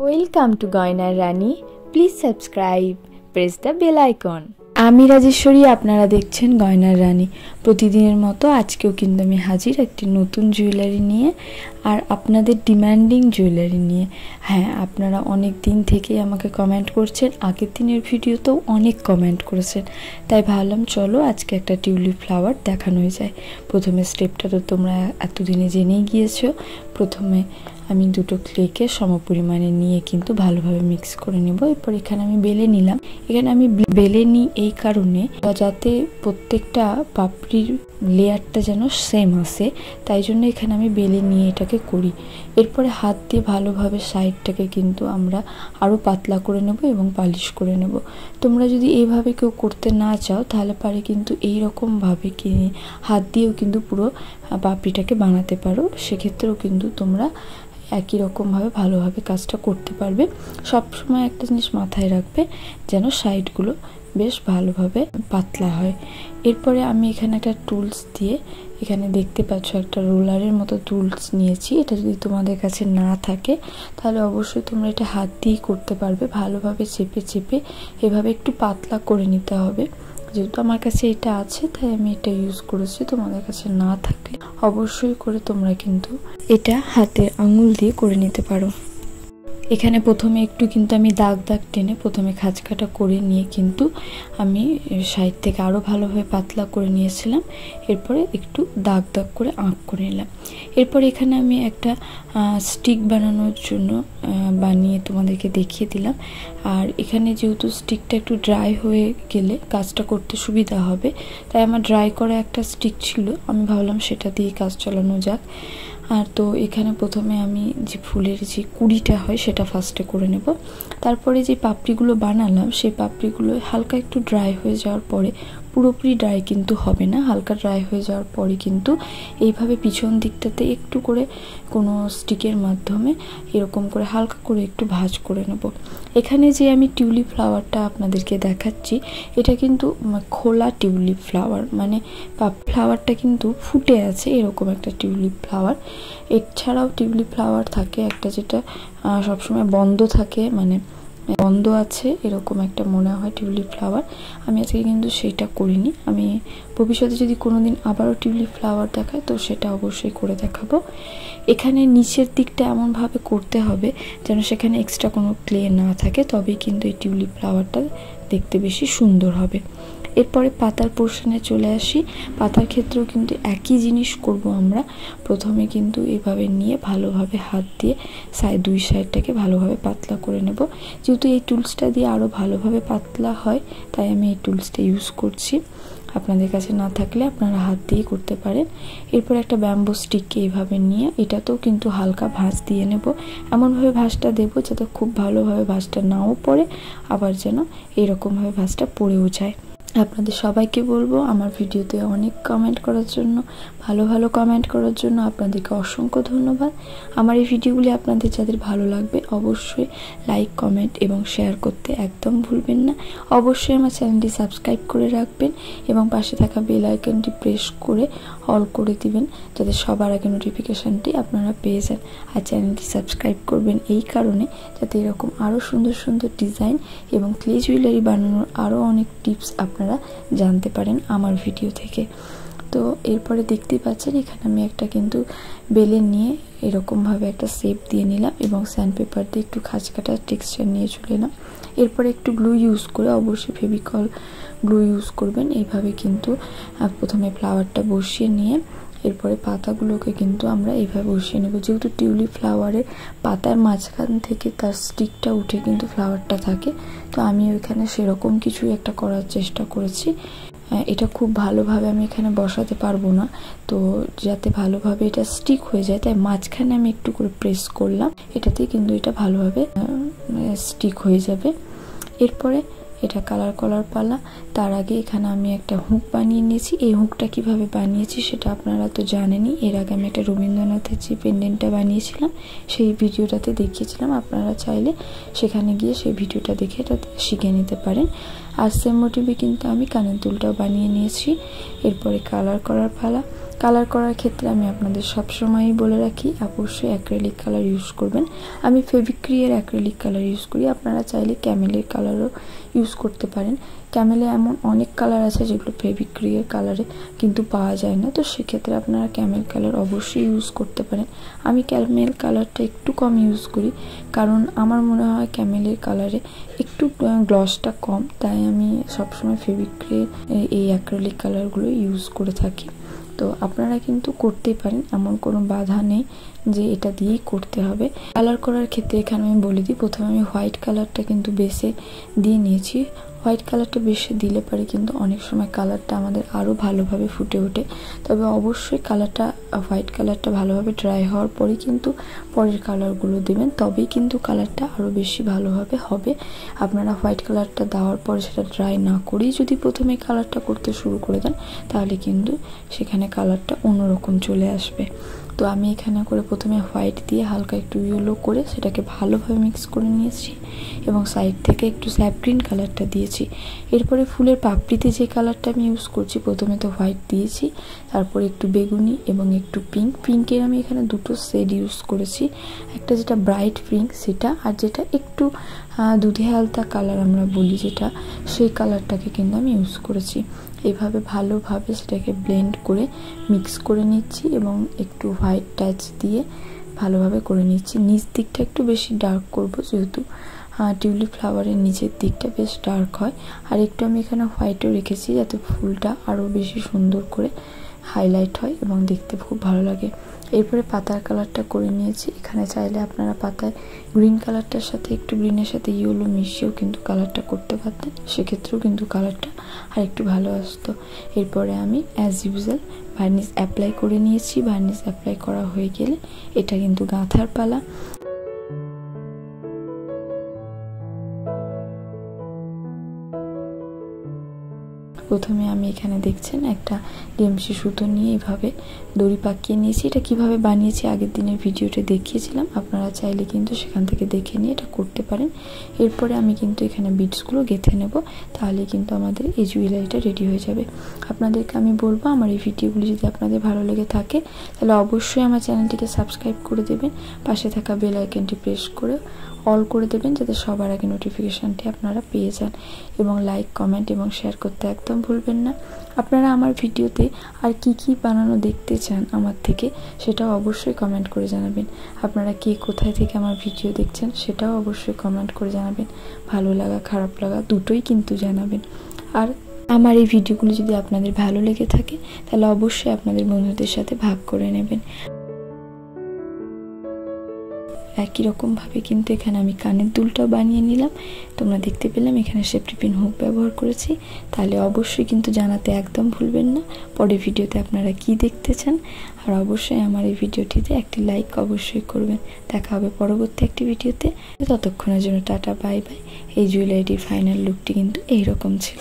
Welcome to গয়নার রানী। Please subscribe, press the bell icon. আমি রাজেশ্বরী, আপনারা দেখছেন গয়নার রানী। প্রতিদিনের মতো আজকেও কিন্তু আমি হাজির একটি নতুন জুয়েলারি নিয়ে, আর আপনাদের ডিমান্ডিং জুয়েলারি নিয়ে। হ্যাঁ, আপনারা অনেক দিন থেকেই আমাকে কমেন্ট করছেন, আগের দিনের ভিডিওতেও অনেক কমেন্ট করেছেন, তাই ভাবলাম চলো আজকে একটা টিউলিপ ফ্লাওয়ার দেখানো যায়। প্রথমে স্টেপটা তো তোমরা এতদিনে জেনেই গিয়েছো। প্রথমে আমি দুটো ক্লেকে সমপরিমাণে নিয়ে কিন্তু ভালোভাবে মিক্স করে নেব। এরপর এখানে আমি বেলে নিলাম। এখানে আমি বেলে নিই এই কারণে যাতে প্রত্যেকটা পাপড়ির লেয়ারটা যেন সেম আসে, তাই জন্য এখানে আমি বেলে নিয়ে এটাকে করি। এরপরে হাত দিয়ে ভালোভাবে সাইডটাকে কিন্তু আমরা আরও পাতলা করে নেব এবং পালিশ করে নেব। তোমরা যদি এইভাবে কেউ করতে না চাও তাহলে পারে কিন্তু এইরকমভাবে হাত দিয়েও কিন্তু পুরো পাপড়িটাকে বানাতে পারো। সেক্ষেত্রেও কিন্তু তোমরা একই রকমভাবে ভালোভাবে কাজটা করতে পারবে। সবসময় একটা জিনিস মাথায় রাখবে, যেন সাইডগুলো বেশ ভালোভাবে পাতলা হয়। এরপরে আমি এখানে একটা টুলস দিয়ে, এখানে দেখতে পাচ্ছ একটা রোলারের মতো টুলস নিয়েছি। এটা যদি তোমাদের কাছে না থাকে তাহলে অবশ্যই তোমরা এটা হাত দিয়েই করতে পারবে। ভালোভাবে চেপে চেপে এভাবে একটু পাতলা করে নিতে হবে। যেহেতু আমার কাছে এটা আছে তাই আমি এটা ইউজ করেছি। তোমাদের কাছে না থাকলে অবশ্যই করে তোমরা কিন্তু এটা হাতের আঙুল দিয়ে করে নিতে পারো। এখানে প্রথমে একটু কিন্তু আমি দাগ টেনে প্রথমে খাঁজকাটা করে নিয়ে কিন্তু আমি সাইড থেকে আরও ভালোভাবে পাতলা করে নিয়েছিলাম। এরপরে একটু দাগ করে আঁক করে নিলাম। এরপর এখানে আমি একটা স্টিক বানানোর জন্য বানিয়ে তোমাদেরকে দেখিয়ে দিলাম। আর এখানে যেহেতু স্টিকটা একটু ড্রাই হয়ে গেলে কাজটা করতে সুবিধা হবে, তাই আমার ড্রাই করা একটা স্টিক ছিল, আমি ভাবলাম সেটা দিয়ে কাজ চালানো যাক। আর তো এখানে প্রথমে আমি যে ফুলের যে কুড়িটা হয় সেটা ফার্স্টে করে নেব। তারপরে যে পাপড়িগুলো বানালাম সেই পাপড়িগুলো হালকা একটু ড্রাই হয়ে যাওয়ার পরে, পুরোপুরি ড্রাই কিন্তু হবে না, হালকা ড্রাই হয়ে যাওয়ার পরে কিন্তু এইভাবে পিছন দিকটাতে একটু করে কোনো স্টিকের মাধ্যমে এরকম করে হালকা করে একটু ভাঁজ করে নেব। এখানে যে আমি টিউলিপ ফ্লাওয়ারটা আপনাদেরকে দেখাচ্ছি এটা কিন্তু খোলা টিউলিপ ফ্লাওয়ার, মানে ফ্লাওয়ারটা কিন্তু ফুটে আছে এরকম একটা টিউলিপ ফ্লাওয়ার। এছাড়াও টিউলিপ ফ্লাওয়ার থাকে একটা যেটা সবসময় বন্ধ থাকে, মানে বন্ধ আছে এরকম একটা মনে হয় টিউলিপ ফ্লাওয়ার। আমি আজকে কিন্তু সেটা করিনি। আমি ভবিষ্যতে যদি কোনোদিন আবারও টিউলিপ ফ্লাওয়ার দেখায় তো সেটা অবশ্যই করে দেখাবো। এখানে নিচের দিকটা এমনভাবে করতে হবে যেন সেখানে এক্সট্রা কোনো ক্লে না থাকে, তবেই কিন্তু এই টিউলিপ ফ্লাওয়ারটা দেখতে বেশি সুন্দর হবে। এরপরে পাতার পোর্শনে চলে আসি। পাতার ক্ষেত্রেও কিন্তু একই জিনিস করব আমরা। প্রথমে কিন্তু এভাবে নিয়ে ভালোভাবে হাত দিয়ে দুই সাইডটাকে ভালোভাবে পাতলা করে নেব। যেহেতু এই টুলসটা দিয়ে আরও ভালোভাবে পাতলা হয় তাই আমি এই টুলসটা ইউজ করছি। আপনাদের কাছে না থাকলে আপনারা হাত দিয়েই করতে পারেন। এরপর একটা ব্যাম্বো স্টিককে এইভাবে নিয়ে এটাতেও কিন্তু হালকা ভাঁজ দিয়ে নেব। এমনভাবে ভাঁজটা দেবো যাতে খুব ভালোভাবে ভাঁজটা নাও পড়ে, আবার যেন এইরকমভাবে ভাঁজটা পড়েও যায়। আপনাদের সবাইকে বলবো আমার ভিডিওতে অনেক কমেন্ট করার জন্য, ভালো ভালো কমেন্ট করার জন্য আপনাদেরকে অসংখ্য ধন্যবাদ। আমার এই ভিডিওগুলি আপনাদের যাদের ভালো লাগবে অবশ্যই লাইক, কমেন্ট এবং শেয়ার করতে একদম ভুলবেন না। অবশ্যই আমার চ্যানেলটি সাবস্ক্রাইব করে রাখবেন এবং পাশে থাকা বেল আইকনটি প্রেস করে অল করে দিবেন যাতে সবার আগে নোটিফিকেশানটি আপনারা পেয়ে যান। আর চ্যানেলটি সাবস্ক্রাইব করবেন এই কারণে যাতে এরকম আরও সুন্দর সুন্দর ডিজাইন এবং ক্লে জুয়েলারি বানানোর আরও অনেক টিপস আপনারা জানতে পারেন আমার ভিডিও থেকে। তো এরপরে দেখতেই পাচ্ছেন এখানে আমি একটা কিন্তু বেলে নিয়ে এরকমভাবে একটা শেপ দিয়ে নিলাম এবং স্যান্ডপেপার দিয়ে একটু খাঁজকাটা টেক্সচার নিয়ে চলে এলাম। এরপরে একটু গ্লু ইউজ করে, অবশ্যই ফেভিকল গ্লু ইউজ করবেন। এইভাবে কিন্তু প্রথমে ফ্লাওয়ারটা বসিয়ে নিয়ে এরপরে পাতাগুলোকে কিন্তু আমরা এইভাবে বসিয়ে নেব। যেহেতু টিউলিপ ফ্লাওয়ারের পাতার মাঝখান থেকে তার স্টিকটা উঠে কিন্তু ফ্লাওয়ারটা থাকে, তো আমি ওইখানে সেরকম কিছু একটা করার চেষ্টা করেছি। এটা খুব ভালোভাবে আমি এখানে বসাতে পারবো না, তো যাতে ভালোভাবে এটা স্টিক হয়ে যায় তাই মাঝখানে আমি একটু করে প্রেস করলাম, এটাতে কিন্তু এটা ভালোভাবে স্টিক হয়ে যাবে। এরপরে এটা কালার করার পালা। তার আগে এখানে আমি একটা হুক বানিয়ে নিয়েছি। এই হুকটা কিভাবে বানিয়েছি সেটা আপনারা তো জানেনই। এর আগে আমি একটা রবীন্দ্রনাথের যে পেন্ডেন্টটা বানিয়েছিলাম সেই ভিডিওটাতে দেখিয়েছিলাম, আপনারা চাইলে সেখানে গিয়ে সেই ভিডিওটা দেখে এটা শিখে নিতে পারেন। আর সেম মোটিভে কিন্তু আমি কানের দুলটাও বানিয়ে নিয়েছি। এরপরে কালার করার পালা। কালার করার ক্ষেত্রে আমি আপনাদের সবসময়ই বলে রাখি অবশ্যই অ্যাক্রিলিক কালার ইউজ করবেন। আমি ফেভিক্রিলের অ্যাক্রিলিক কালার ইউজ করি, আপনারা চাইলে ক্যামেলের কালারও ইউজ করতে পারেন। ক্যামেলে এমন অনেক কালার আছে যেগুলো ফেভিক্রিলের কালারে কিন্তু পাওয়া যায় না, তো সেক্ষেত্রে আপনারা ক্যামেল কালার অবশ্যই ইউজ করতে পারেন। আমি ক্যামেল কালারটা একটু কম ইউজ করি, কারণ আমার মনে হয় ক্যামেলের কালারে একটু গ্লসটা কম, তাই আমি সবসময় ফেভিক্রিল এই অ্যাক্রিলিক কালারগুলো ইউজ করে থাকি। তো আপনারা কিন্তু করতেই পারেন, এমন কোনো বাধা নেই যে এটা দিয়েই করতে হবে। কালার করার ক্ষেত্রে এখানে আমি বলে দিই, প্রথমে আমি হোয়াইট কালারটা কিন্তু বেসে দিয়ে নিয়েছি। হোয়াইট কালারটা বেশি দিলে পারে কিন্তু অনেক সময় কালারটা আমাদের আরও ভালোভাবে ফুটে ওঠে। তবে অবশ্যই কালারটা হোয়াইট কালারটা ভালোভাবে ড্রাই হওয়ার পরেই কিন্তু পরের কালারগুলো দেবেন, তবেই কিন্তু কালারটা আরও বেশি ভালোভাবে হবে। আপনারা হোয়াইট কালারটা দেওয়ার পরে সেটা ড্রাই না করেই যদি প্রথমে কালারটা করতে শুরু করে দেন, তাহলে কিন্তু সেখানে কালারটা অন্যরকম চলে আসবে। তো আমি এখানে করে প্রথমে হোয়াইট দিয়ে হালকা একটু ইয়েলো করে সেটাকে ভালোভাবে মিক্স করে নিয়েছি এবং সাইড থেকে একটু স্যাপ গ্রিন কালারটা দিয়েছি। এরপরে ফুলের পাপড়িতে যে কালারটা আমি ইউজ করছি, প্রথমে তো হোয়াইট দিয়েছি, তারপরে একটু বেগুনি এবং একটু পিঙ্ক। পিঙ্কের আমি এখানে দুটো শেড ইউজ করেছি, একটা যেটা ব্রাইট পিঙ্ক সেটা, আর যেটা একটু দুধে হালতা কালার আমরা বলি যেটা, সেই কালারটাকে কিন্তু আমি ইউজ করেছি। এইভাবে ভালোভাবে সেটাকে ব্লেন্ড করে মিক্স করে নিচ্ছি এবং একটু হোয়াইট টাচ দিয়ে ভালোভাবে করে নিচ্ছি। নিচ দিকটা একটু বেশি ডার্ক করব, যেহেতু টিউলিপ ফ্লাওয়ারের নিচের দিকটা বেশ ডার্ক হয়। আর একটু আমি এখানে হোয়াইটও রেখেছি যাতে ফুলটা আরও বেশি সুন্দর করে হাইলাইট হয় এবং দেখতে খুব ভালো লাগে। এরপরে পাতার কালারটা করে নিয়েছি। এখানে চাইলে আপনারা পাতায় গ্রিন কালারটার সাথে একটু গ্রিনের সাথে ইয়েলো মিশিয়েও কিন্তু কালারটা করতে পারতেন, সেক্ষেত্রেও কিন্তু কালারটা আর একটু ভালো আসতো। এরপরে আমি অ্যাজ ইউজুয়াল ভার্নিশ অ্যাপ্লাই করে নিয়েছি। ভার্নিশ অ্যাপ্লাই করা হয়ে গেলে এটা কিন্তু গাঁথার পালা। প্রথমে আমি এখানে দেখছেন একটা ডিএমসি সুতো নিয়ে এইভাবে দড়ি পাকিয়ে নিয়েছি। এটা কিভাবে বানিয়েছি আগের দিনের ভিডিওতে দেখিয়েছিলাম, আপনারা চাইলে কিন্তু সেখান থেকে দেখে নিয়ে এটা করতে পারেন। এরপরে আমি কিন্তু এখানে বিটসগুলো গেঁথে নেব, তাহলে কিন্তু আমাদের এই জুয়েলারিটা রেডি হয়ে যাবে। আপনাদেরকে আমি বলবো, আমার এই ভিডিওগুলি যদি আপনাদের ভালো লেগে থাকে তাহলে অবশ্যই আমার চ্যানেলটিকে সাবস্ক্রাইব করে দেবেন, পাশে থাকা বেল আইকনটি প্রেস করে অল করে দেবেন যাতে সবার আগে নোটিফিকেশানটি আপনারা পেয়ে যান, এবং লাইক, কমেন্ট এবং শেয়ার করতে একদম ভুলবেন না। আপনারা আমার ভিডিওতে আর কি বানানো দেখতে চান আমার থেকে সেটাও অবশ্যই কমেন্ট করে জানাবেন। আপনারা কে কোথায় থেকে আমার ভিডিও দেখছেন সেটাও অবশ্যই কমেন্ট করে জানাবেন। ভালো লাগা খারাপ লাগা দুটোই কিন্তু জানাবেন। আর আমার এই ভিডিওগুলো যদি আপনাদের ভালো লেগে থাকে তাহলে অবশ্যই আপনাদের বন্ধুদের সাথে ভাগ করে নেবেন। একই রকমভাবে কিন্তু এখানে আমি কানের দুলটাও বানিয়ে নিলাম। তোমরা দেখতে পেলাম এখানে সেফটি পিন হুক ব্যবহার করেছি। তাহলে অবশ্যই কিন্তু জানাতে একদম ভুলবেন না পরের ভিডিওতে আপনারা কি দেখতে চান। আর অবশ্যই আমার এই ভিডিওটিতে একটি লাইক অবশ্যই করবেন। দেখা হবে পরবর্তী একটি ভিডিওতে। ততক্ষণের জন্য টাটা, বাই বাই। এই জুয়েলারিটির ফাইনাল লুকটি কিন্তু এইরকম ছিল।